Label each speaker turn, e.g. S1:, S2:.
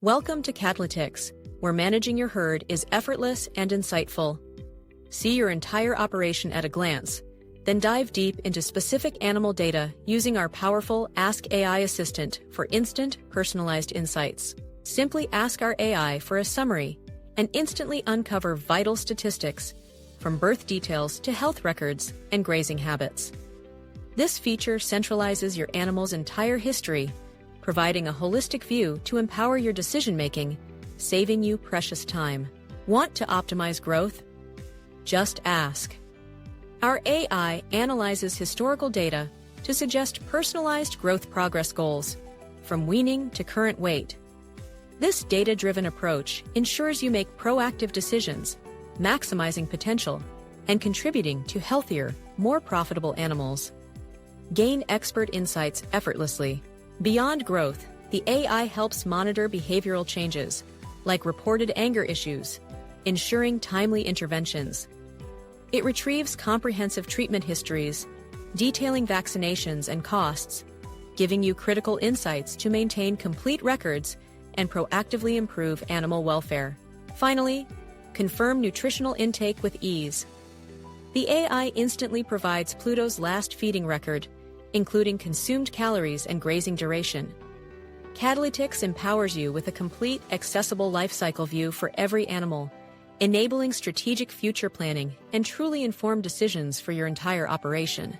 S1: Welcome to Cattlytics, where managing your herd is effortless and insightful. See your entire operation at a glance, then dive deep into specific animal data using our powerful Ask AI assistant for instant, personalized insights. Simply ask our AI for a summary and instantly uncover vital statistics, from birth details to health records and grazing habits. This feature centralizes your animal's entire history, providing a holistic view to empower your decision-making, saving you precious time. Want to optimize growth? Just ask. Our AI analyzes historical data to suggest personalized growth progress goals, from weaning to current weight. This data-driven approach ensures you make proactive decisions, maximizing potential and contributing to healthier, more profitable animals. Gain expert insights effortlessly. Beyond growth, the AI helps monitor behavioral changes, like reported anger issues, ensuring timely interventions. It retrieves comprehensive treatment histories, detailing vaccinations and costs, giving you critical insights to maintain complete records and proactively improve animal welfare. Finally, confirm nutritional intake with ease. The AI instantly provides Pluto's last feeding record, including consumed calories and grazing duration. Cattlytics empowers you with a complete, accessible life cycle view for every animal, enabling strategic future planning and truly informed decisions for your entire operation.